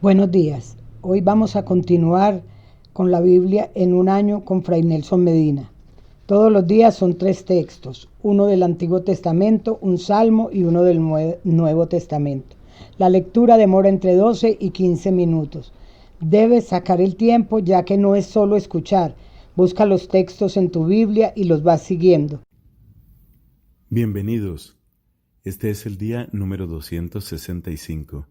Buenos días. Hoy vamos a continuar con la Biblia en un año con Fray Nelson Medina. Todos los días son 3 textos, uno del Antiguo Testamento, un Salmo y uno del Nuevo Testamento. La lectura demora entre 12 y 15 minutos. Debes sacar el tiempo ya que no es solo escuchar. Busca los textos en tu Biblia y los vas siguiendo. Bienvenidos. Este es el día número 265.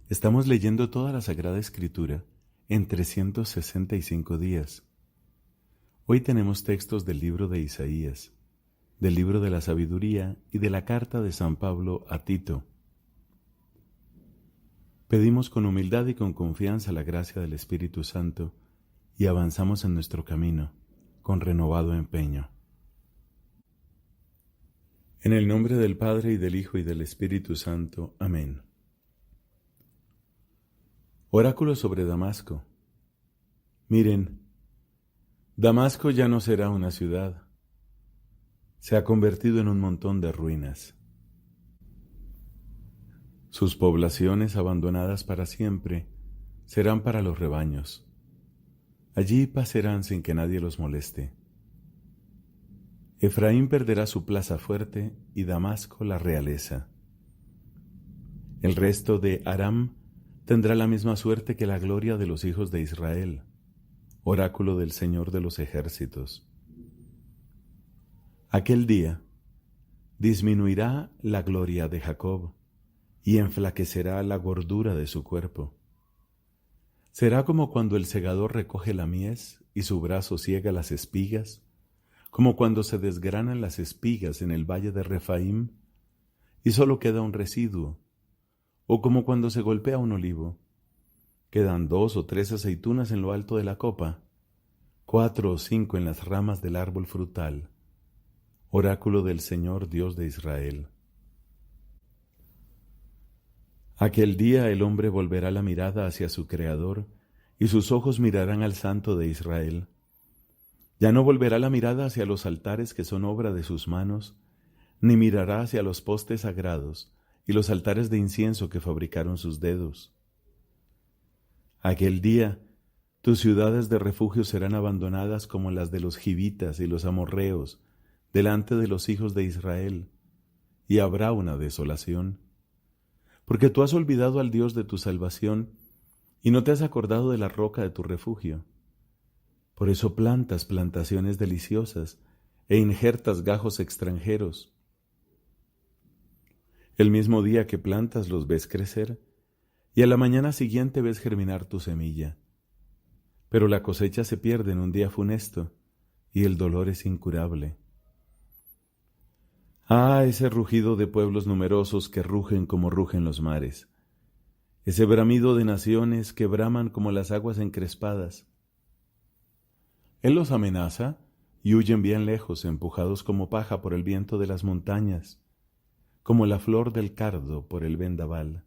Estamos leyendo toda la Sagrada Escritura en 365 días. Hoy tenemos textos del libro de Isaías, del libro de la Sabiduría y de la carta de San Pablo a Tito. Pedimos con humildad y con confianza la gracia del Espíritu Santo y avanzamos en nuestro camino con renovado empeño. En el nombre del Padre y del Hijo y del Espíritu Santo. Amén. Oráculo sobre Damasco. Miren, Damasco ya no será una ciudad. Se ha convertido en un montón de ruinas. Sus poblaciones, abandonadas para siempre, serán para los rebaños. Allí pasarán sin que nadie los moleste. Efraín perderá su plaza fuerte y Damasco la realeza. El resto de Aram tendrá la misma suerte que la gloria de los hijos de Israel, oráculo del Señor de los ejércitos. Aquel día disminuirá la gloria de Jacob y enflaquecerá la gordura de su cuerpo. Será como cuando el segador recoge la mies y su brazo ciega las espigas, como cuando se desgranan las espigas en el valle de Refaim y solo queda un residuo, o como cuando se golpea un olivo. Quedan 2 o 3 aceitunas en lo alto de la copa, 4 o 5 en las ramas del árbol frutal, oráculo del Señor Dios de Israel. Aquel día el hombre volverá la mirada hacia su Creador y sus ojos mirarán al Santo de Israel. Ya no volverá la mirada hacia los altares que son obra de sus manos, ni mirará hacia los postes sagrados y los altares de incienso que fabricaron sus dedos. Aquel día, tus ciudades de refugio serán abandonadas como las de los givitas y los amorreos delante de los hijos de Israel, y habrá una desolación. Porque tú has olvidado al Dios de tu salvación y no te has acordado de la roca de tu refugio. Por eso plantas plantaciones deliciosas e injertas gajos extranjeros. El mismo día que plantas los ves crecer, y a la mañana siguiente ves germinar tu semilla. Pero la cosecha se pierde en un día funesto, y el dolor es incurable. Ah, ese rugido de pueblos numerosos que rugen como rugen los mares, ese bramido de naciones que braman como las aguas encrespadas. Él los amenaza y huyen bien lejos, empujados como paja por el viento de las montañas, como la flor del cardo por el vendaval.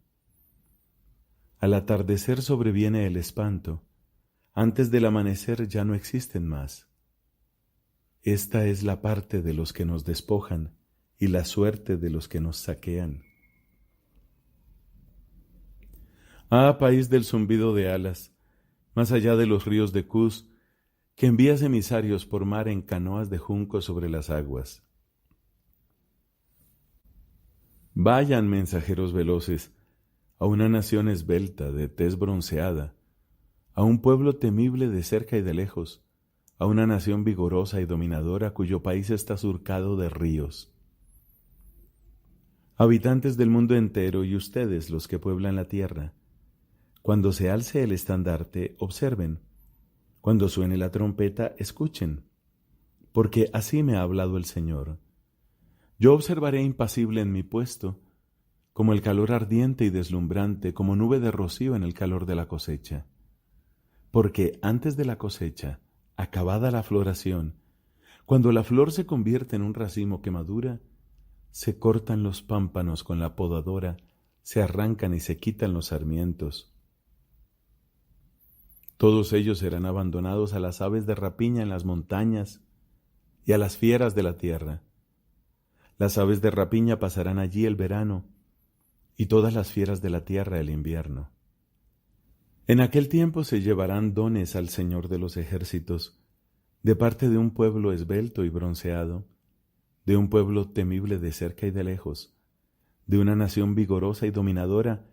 Al atardecer sobreviene el espanto, antes del amanecer ya no existen más. Esta es la parte de los que nos despojan y la suerte de los que nos saquean. Ah, país del zumbido de alas, más allá de los ríos de Cus, que envías emisarios por mar en canoas de junco sobre las aguas. Vayan, mensajeros veloces, a una nación esbelta, de tez bronceada, a un pueblo temible de cerca y de lejos, a una nación vigorosa y dominadora cuyo país está surcado de ríos. Habitantes del mundo entero y ustedes los que pueblan la tierra, cuando se alce el estandarte, observen. Cuando suene la trompeta, escuchen, porque así me ha hablado el Señor. Yo observaré impasible en mi puesto, como el calor ardiente y deslumbrante, como nube de rocío en el calor de la cosecha. Porque antes de la cosecha, acabada la floración, cuando la flor se convierte en un racimo que madura, se cortan los pámpanos con la podadora, se arrancan y se quitan los sarmientos. Todos ellos serán abandonados a las aves de rapiña en las montañas y a las fieras de la tierra. Las aves de rapiña pasarán allí el verano y todas las fieras de la tierra el invierno. En aquel tiempo se llevarán dones al Señor de los ejércitos, de parte de un pueblo esbelto y bronceado, de un pueblo temible de cerca y de lejos, de una nación vigorosa y dominadora,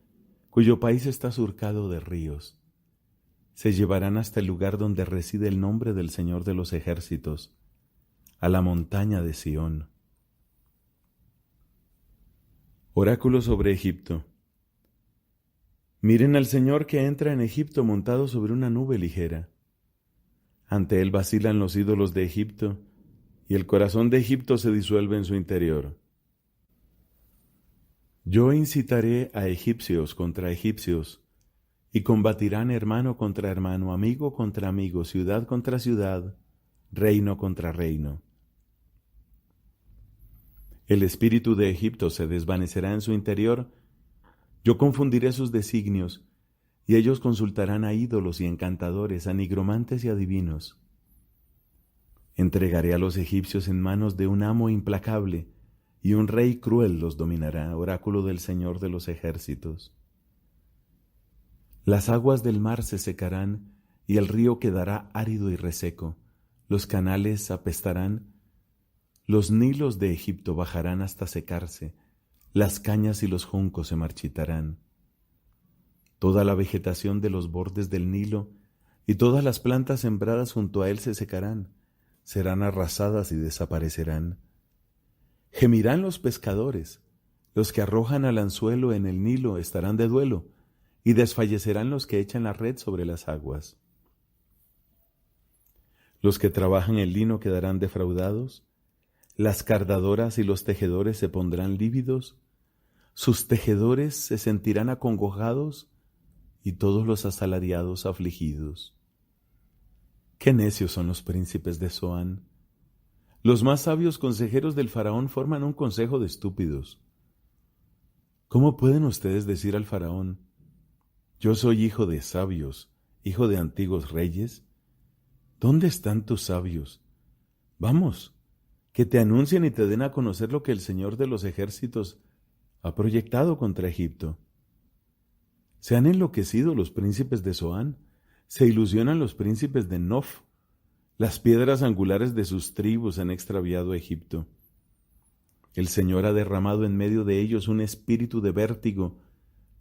cuyo país está surcado de ríos. Se llevarán hasta el lugar donde reside el nombre del Señor de los ejércitos, a la montaña de Sión. Oráculo sobre Egipto. Miren al Señor que entra en Egipto montado sobre una nube ligera. Ante él vacilan los ídolos de Egipto, y el corazón de Egipto se disuelve en su interior. Yo incitaré a egipcios contra egipcios, y combatirán hermano contra hermano, amigo contra amigo, ciudad contra ciudad, reino contra reino. El espíritu de Egipto se desvanecerá en su interior. Yo confundiré sus designios, y ellos consultarán a ídolos y encantadores, a nigromantes y adivinos. Entregaré a los egipcios en manos de un amo implacable, y un rey cruel los dominará, oráculo del Señor de los ejércitos. Las aguas del mar se secarán, y el río quedará árido y reseco. Los canales apestarán, los nilos de Egipto bajarán hasta secarse, las cañas y los juncos se marchitarán. Toda la vegetación de los bordes del Nilo y todas las plantas sembradas junto a él se secarán, serán arrasadas y desaparecerán. Gemirán los pescadores, los que arrojan al anzuelo en el Nilo estarán de duelo, y desfallecerán los que echan la red sobre las aguas. Los que trabajan el lino quedarán defraudados, las cardadoras y los tejedores se pondrán lívidos, sus tejedores se sentirán acongojados y todos los asalariados afligidos. ¡Qué necios son los príncipes de Zoán! Los más sabios consejeros del faraón forman un consejo de estúpidos. ¿Cómo pueden ustedes decir al faraón: yo soy hijo de sabios, hijo de antiguos reyes? ¿Dónde están tus sabios? Vamos, que te anuncien y te den a conocer lo que el Señor de los ejércitos ha proyectado contra Egipto. Se han enloquecido los príncipes de Zoán, se ilusionan los príncipes de Nof. Las piedras angulares de sus tribus han extraviado a Egipto. El Señor ha derramado en medio de ellos un espíritu de vértigo,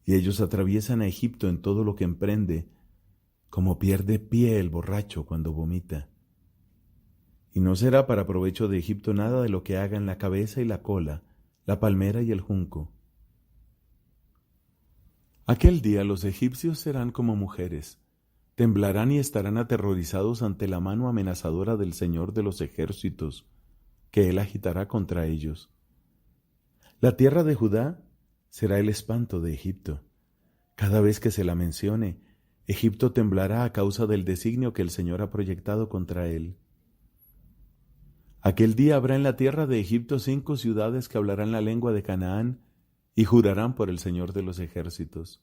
y ellos atraviesan a Egipto en todo lo que emprende, como pierde pie el borracho cuando vomita. Y no será para provecho de Egipto nada de lo que hagan la cabeza y la cola, la palmera y el junco. Aquel día los egipcios serán como mujeres, temblarán y estarán aterrorizados ante la mano amenazadora del Señor de los ejércitos, que Él agitará contra ellos. La tierra de Judá será el espanto de Egipto. Cada vez que se la mencione, Egipto temblará a causa del designio que el Señor ha proyectado contra él. Aquel día habrá en la tierra de Egipto 5 ciudades que hablarán la lengua de Canaán y jurarán por el Señor de los ejércitos.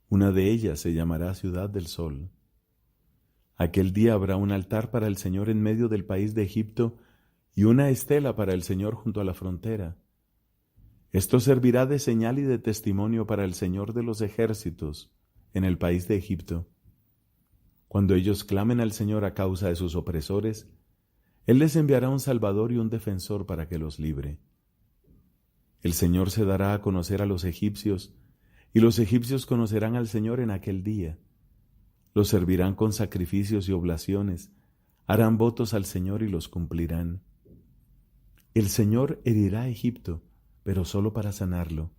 Una de ellas se llamará Ciudad del Sol. Aquel día habrá un altar para el Señor en medio del país de Egipto y una estela para el Señor junto a la frontera. Esto servirá de señal y de testimonio para el Señor de los ejércitos en el país de Egipto. Cuando ellos clamen al Señor a causa de sus opresores, Él les enviará un Salvador y un defensor para que los libre. El Señor se dará a conocer a los egipcios, y los egipcios conocerán al Señor en aquel día. Los servirán con sacrificios y oblaciones, harán votos al Señor y los cumplirán. El Señor herirá a Egipto, pero solo para sanarlo.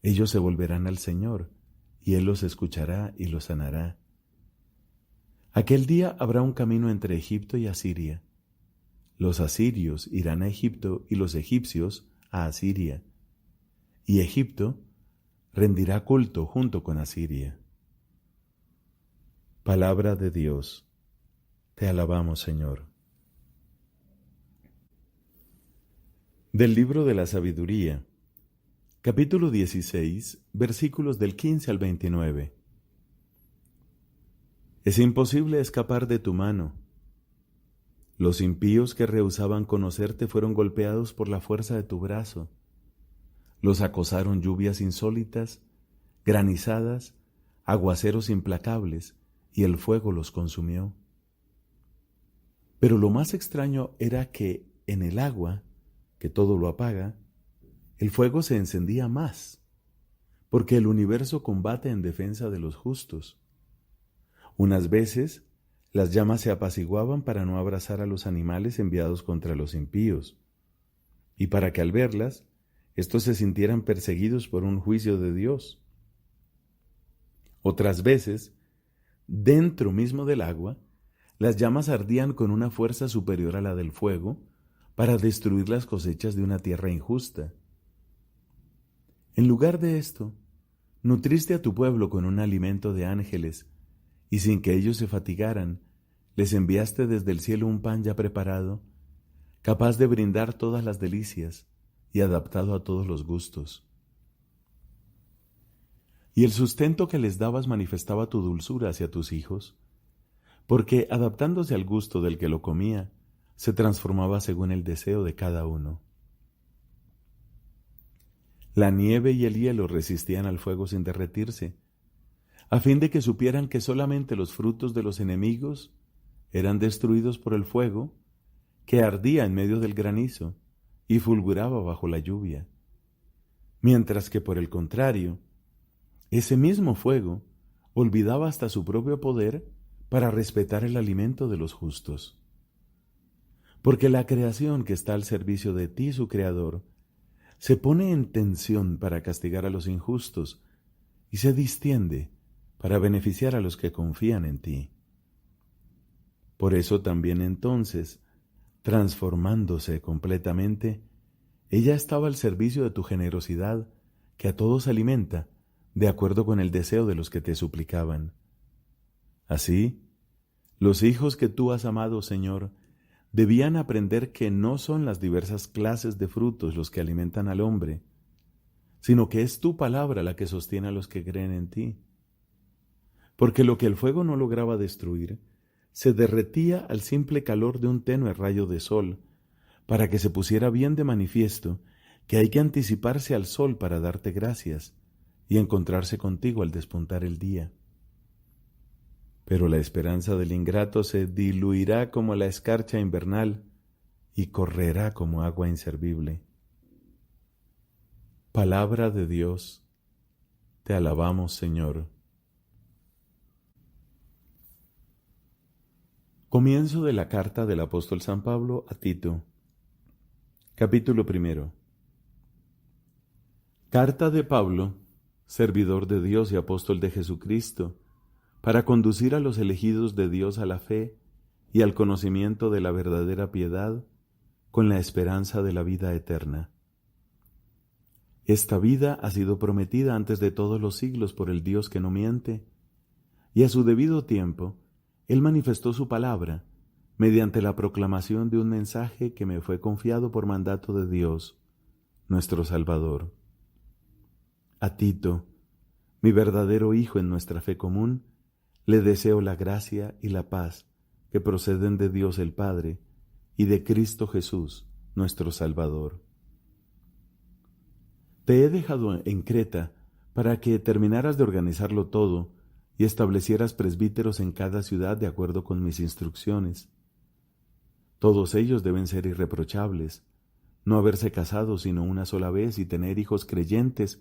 Ellos se volverán al Señor, y Él los escuchará y los sanará. Aquel día habrá un camino entre Egipto y Asiria. Los asirios irán a Egipto y los egipcios a Asiria, y Egipto rendirá culto junto con Asiria. Palabra de Dios. Te alabamos, Señor. Del libro de la sabiduría, capítulo 16, versículos del 15 al 29. Es imposible escapar de tu mano. Los impíos que rehusaban conocerte fueron golpeados por la fuerza de tu brazo. Los acosaron lluvias insólitas, granizadas, aguaceros implacables, y el fuego los consumió. Pero lo más extraño era que en el agua, que todo lo apaga, el fuego se encendía más, porque el universo combate en defensa de los justos. Unas veces, las llamas se apaciguaban para no abrazar a los animales enviados contra los impíos, y para que al verlas, estos se sintieran perseguidos por un juicio de Dios. Otras veces, dentro mismo del agua, las llamas ardían con una fuerza superior a la del fuego para destruir las cosechas de una tierra injusta. En lugar de esto, nutriste a tu pueblo con un alimento de ángeles, y sin que ellos se fatigaran, les enviaste desde el cielo un pan ya preparado, capaz de brindar todas las delicias y adaptado a todos los gustos. Y el sustento que les dabas manifestaba tu dulzura hacia tus hijos, porque adaptándose al gusto del que lo comía, se transformaba según el deseo de cada uno. La nieve y el hielo resistían al fuego sin derretirse, a fin de que supieran que solamente los frutos de los enemigos eran destruidos por el fuego, que ardía en medio del granizo y fulguraba bajo la lluvia, mientras que por el contrario, ese mismo fuego olvidaba hasta su propio poder para respetar el alimento de los justos. Porque la creación que está al servicio de ti, su Creador, se pone en tensión para castigar a los injustos y se distiende para beneficiar a los que confían en ti. Por eso también entonces, transformándose completamente, ella estaba al servicio de tu generosidad, que a todos alimenta, de acuerdo con el deseo de los que te suplicaban. Así, los hijos que tú has amado, Señor, debían aprender que no son las diversas clases de frutos los que alimentan al hombre, sino que es tu palabra la que sostiene a los que creen en ti. Porque lo que el fuego no lograba destruir, se derretía al simple calor de un tenue rayo de sol, para que se pusiera bien de manifiesto que hay que anticiparse al sol para darte gracias y encontrarse contigo al despuntar el día. Pero la esperanza del ingrato se diluirá como la escarcha invernal y correrá como agua inservible. Palabra de Dios, te alabamos, Señor. Comienzo de la carta del apóstol San Pablo a Tito. Capítulo 1. Carta de Pablo, servidor de Dios y apóstol de Jesucristo, para conducir a los elegidos de Dios a la fe y al conocimiento de la verdadera piedad, con la esperanza de la vida eterna. Esta vida ha sido prometida antes de todos los siglos por el Dios que no miente, y a su debido tiempo, Él manifestó su palabra, mediante la proclamación de un mensaje que me fue confiado por mandato de Dios, nuestro Salvador. A Tito, mi verdadero hijo en nuestra fe común, le deseo la gracia y la paz que proceden de Dios el Padre y de Cristo Jesús, nuestro Salvador. Te he dejado en Creta para que terminaras de organizarlo todo y establecieras presbíteros en cada ciudad de acuerdo con mis instrucciones. Todos ellos deben ser irreprochables, no haberse casado sino una sola vez y tener hijos creyentes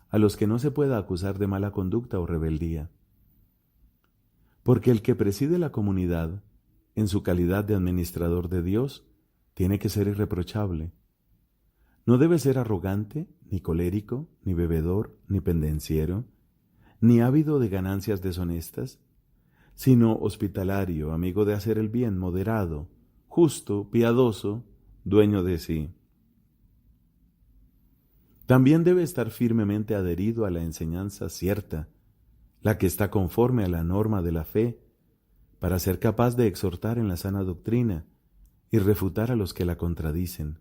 a los que no se pueda acusar de mala conducta o rebeldía. Porque el que preside la comunidad, en su calidad de administrador de Dios, tiene que ser irreprochable. No debe ser arrogante, ni colérico, ni bebedor, ni pendenciero, ni ávido de ganancias deshonestas, sino hospitalario, amigo de hacer el bien, moderado, justo, piadoso, dueño de sí. También debe estar firmemente adherido a la enseñanza cierta, la que está conforme a la norma de la fe, para ser capaz de exhortar en la sana doctrina y refutar a los que la contradicen.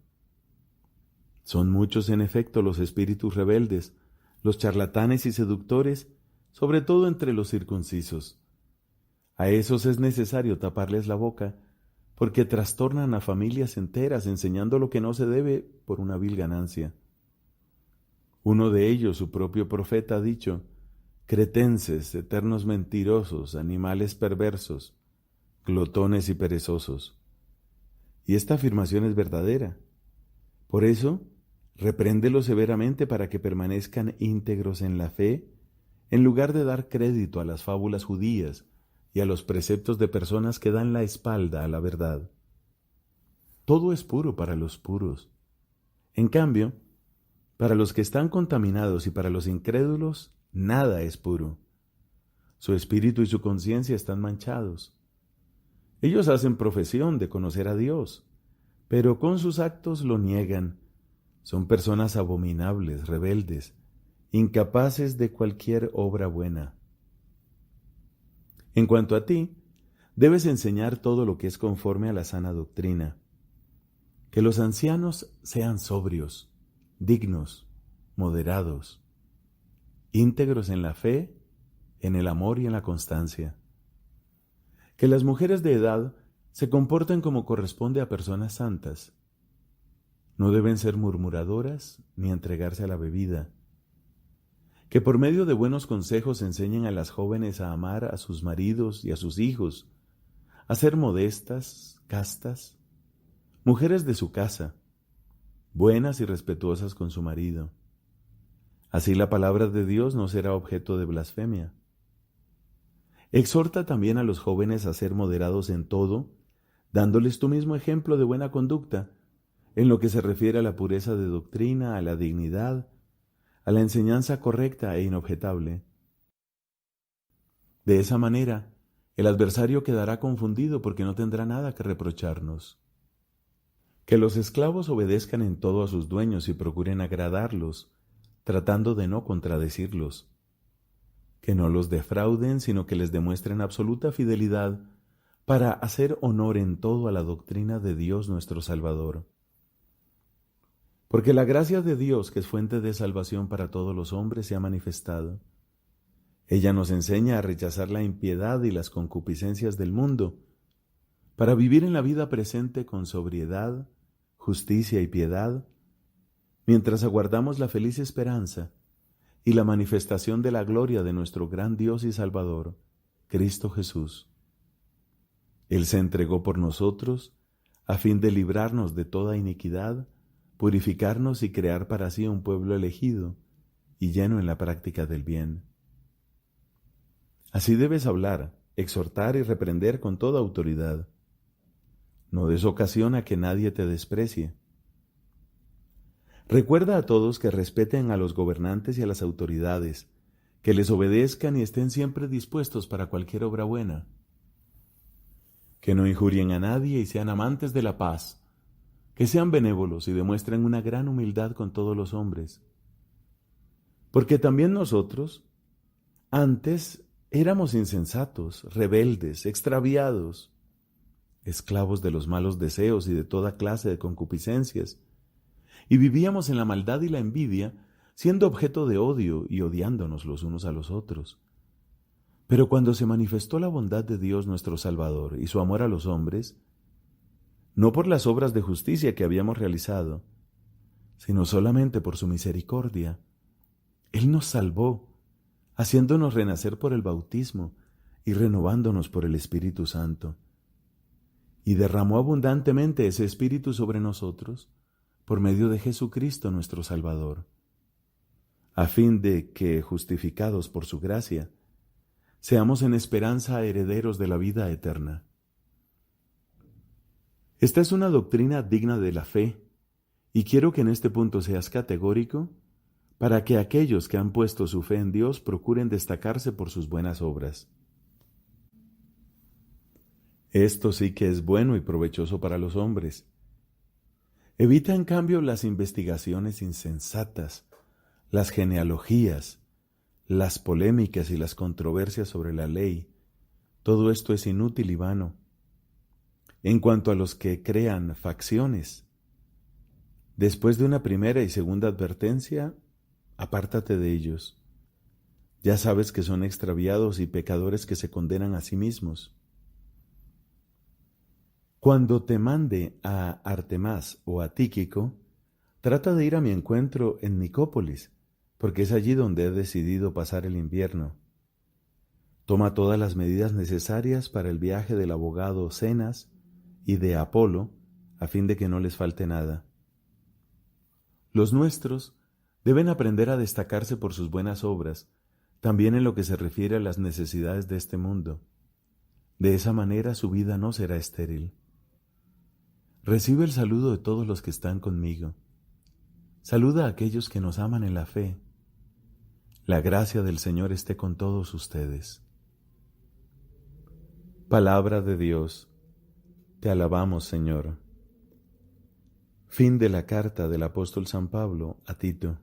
Son muchos, en efecto, los espíritus rebeldes, los charlatanes y seductores, sobre todo entre los circuncisos. A esos es necesario taparles la boca, porque trastornan a familias enteras enseñando lo que no se debe por una vil ganancia. Uno de ellos, su propio profeta, ha dicho: cretenses, eternos mentirosos, animales perversos, glotones y perezosos. Y esta afirmación es verdadera. Por eso, repréndelos severamente para que permanezcan íntegros en la fe, en lugar de dar crédito a las fábulas judías y a los preceptos de personas que dan la espalda a la verdad. Todo es puro para los puros. En cambio, para los que están contaminados y para los incrédulos, nada es puro. Su espíritu y su conciencia están manchados. Ellos hacen profesión de conocer a Dios, pero con sus actos lo niegan. Son personas abominables, rebeldes, incapaces de cualquier obra buena. En cuanto a ti, debes enseñar todo lo que es conforme a la sana doctrina. Que los ancianos sean sobrios, dignos, moderados, íntegros en la fe, en el amor y en la constancia. Que las mujeres de edad se comporten como corresponde a personas santas. No deben ser murmuradoras ni entregarse a la bebida. Que por medio de buenos consejos enseñen a las jóvenes a amar a sus maridos y a sus hijos, a ser modestas, castas, mujeres de su casa, buenas y respetuosas con su marido. Así la palabra de Dios no será objeto de blasfemia. Exhorta también a los jóvenes a ser moderados en todo, dándoles tu mismo ejemplo de buena conducta, en lo que se refiere a la pureza de doctrina, a la dignidad, a la enseñanza correcta e inobjetable. De esa manera, el adversario quedará confundido porque no tendrá nada que reprocharnos. Que los esclavos obedezcan en todo a sus dueños y procuren agradarlos, tratando de no contradecirlos. Que no los defrauden, sino que les demuestren absoluta fidelidad para hacer honor en todo a la doctrina de Dios nuestro Salvador. Porque la gracia de Dios, que es fuente de salvación para todos los hombres, se ha manifestado. Ella nos enseña a rechazar la impiedad y las concupiscencias del mundo, para vivir en la vida presente con sobriedad, justicia y piedad, mientras aguardamos la feliz esperanza y la manifestación de la gloria de nuestro gran Dios y Salvador, Cristo Jesús. Él se entregó por nosotros a fin de librarnos de toda iniquidad, purificarnos y crear para sí un pueblo elegido y lleno en la práctica del bien. Así debes hablar, exhortar y reprender con toda autoridad. No des ocasión a que nadie te desprecie. Recuerda a todos que respeten a los gobernantes y a las autoridades, que les obedezcan y estén siempre dispuestos para cualquier obra buena. Que no injurien a nadie y sean amantes de la paz, que sean benévolos y demuestren una gran humildad con todos los hombres. Porque también nosotros, antes, éramos insensatos, rebeldes, extraviados, esclavos de los malos deseos y de toda clase de concupiscencias, y vivíamos en la maldad y la envidia, siendo objeto de odio y odiándonos los unos a los otros. Pero cuando se manifestó la bondad de Dios nuestro Salvador y su amor a los hombres, no por las obras de justicia que habíamos realizado, sino solamente por su misericordia, Él nos salvó, haciéndonos renacer por el bautismo y renovándonos por el Espíritu Santo. Y derramó abundantemente ese Espíritu sobre nosotros, por medio de Jesucristo nuestro Salvador, a fin de que, justificados por su gracia, seamos en esperanza herederos de la vida eterna. Esta es una doctrina digna de la fe, y quiero que en este punto seas categórico, para que aquellos que han puesto su fe en Dios procuren destacarse por sus buenas obras. Esto sí que es bueno y provechoso para los hombres. Evita en cambio las investigaciones insensatas, las genealogías, las polémicas y las controversias sobre la ley. Todo esto es inútil y vano. En cuanto a los que crean facciones, después de una primera y segunda advertencia, apártate de ellos. Ya sabes que son extraviados y pecadores que se condenan a sí mismos. Cuando te mande a Artemás o a Tíquico, trata de ir a mi encuentro en Nicópolis, porque es allí donde he decidido pasar el invierno. Toma todas las medidas necesarias para el viaje del abogado Zenas y de Apolo, a fin de que no les falte nada. Los nuestros deben aprender a destacarse por sus buenas obras, también en lo que se refiere a las necesidades de este mundo. De esa manera su vida no será estéril. Recibe el saludo de todos los que están conmigo. Saluda a aquellos que nos aman en la fe. La gracia del Señor esté con todos ustedes. Palabra de Dios. Te alabamos, Señor. Fin de la carta del apóstol San Pablo a Tito.